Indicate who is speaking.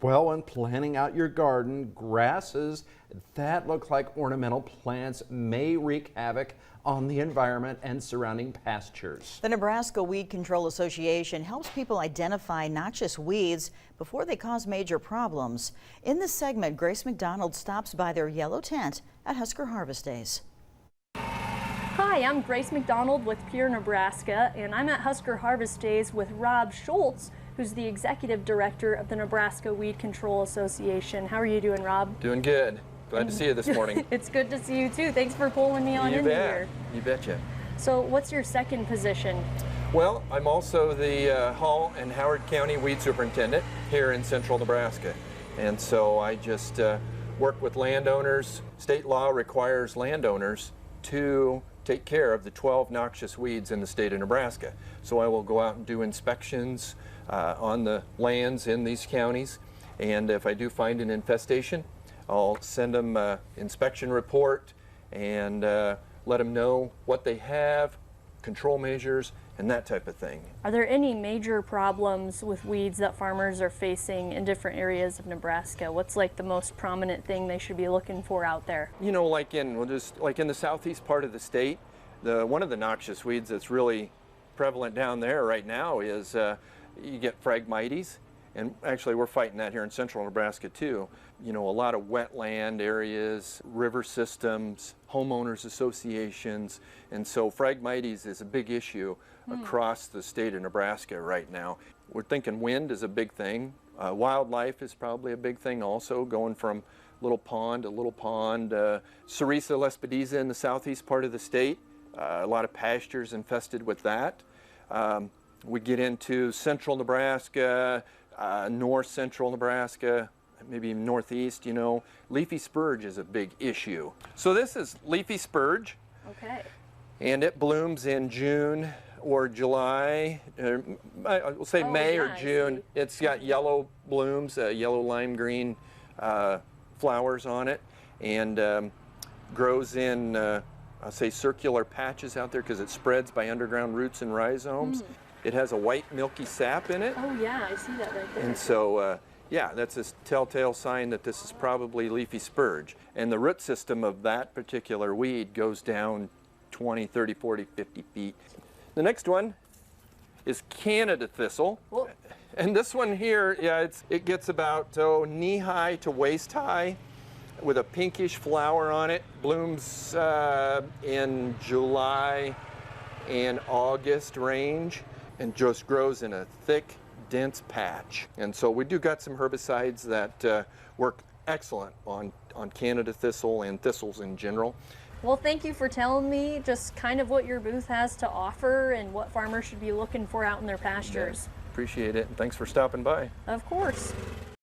Speaker 1: Well, when planning out your garden, grasses that look like ornamental plants may wreak havoc on the environment and surrounding pastures.
Speaker 2: The Nebraska Weed Control Association helps people identify noxious weeds before they cause major problems. In this segment, Grace McDonald stops by their yellow tent at Husker Harvest Days.
Speaker 3: Hi, I'm Grace McDonald with Pure Nebraska, and I'm at Husker Harvest Days with Rob Schultz, who's the executive director of the Nebraska Weed Control Association. How are you doing, Rob?
Speaker 4: Doing good. Glad to see you this morning.
Speaker 3: It's good to see you too. Thanks for pulling me on in here.
Speaker 4: You betcha.
Speaker 3: So what's your second position?
Speaker 4: Well, I'm also the Hall and Howard County Weed Superintendent here in central Nebraska. And so I just work with landowners. State law requires landowners to take care of the 12 noxious weeds in the state of Nebraska. So I will go out and do inspections on the lands in these counties, and if I do find an infestation, I'll send them an inspection report and let them know what they have, control measures, and that type of thing.
Speaker 3: Are there any major problems with weeds that farmers are facing in different areas of Nebraska? What's like the most prominent thing they should be looking for out there?
Speaker 4: You know, like in the southeast part of the state, one of the noxious weeds that's really prevalent down there right now is you get Phragmites, and actually we're fighting that here in central Nebraska too. You know, a lot of wetland areas, river systems, homeowners associations, and so Phragmites is a big issue across the state of Nebraska right now. We're thinking wind is a big thing. Wildlife is probably a big thing also, going from little pond to little pond. Sericea lespedeza in the southeast part of the state, a lot of pastures infested with that. We get into central Nebraska, north central Nebraska, maybe even northeast, you know. Leafy spurge is a big issue. So this is leafy spurge.
Speaker 3: Okay.
Speaker 4: And it blooms in June or July, I'll say May or June. It's got yellow blooms, yellow lime green flowers on it, and grows in, I'll say, circular patches out there because it spreads by underground roots and rhizomes. It has a white milky sap in it.
Speaker 3: Oh yeah, I see that right there.
Speaker 4: And so, yeah, that's a telltale sign that this is probably leafy spurge. And the root system of that particular weed goes down 20, 30, 40, 50 feet. The next one is Canada thistle. Whoa. And this one here, yeah, it gets about knee-high to waist-high with a pinkish flower on it. Blooms in July and August range, and just grows in a thick, dense patch. And so we do got some herbicides that work excellent on Canada thistle and thistles in general.
Speaker 3: Well, thank you for telling me just kind of what your booth has to offer and what farmers should be looking for out in their pastures.
Speaker 4: Yeah, appreciate it, and thanks for stopping by.
Speaker 3: Of course.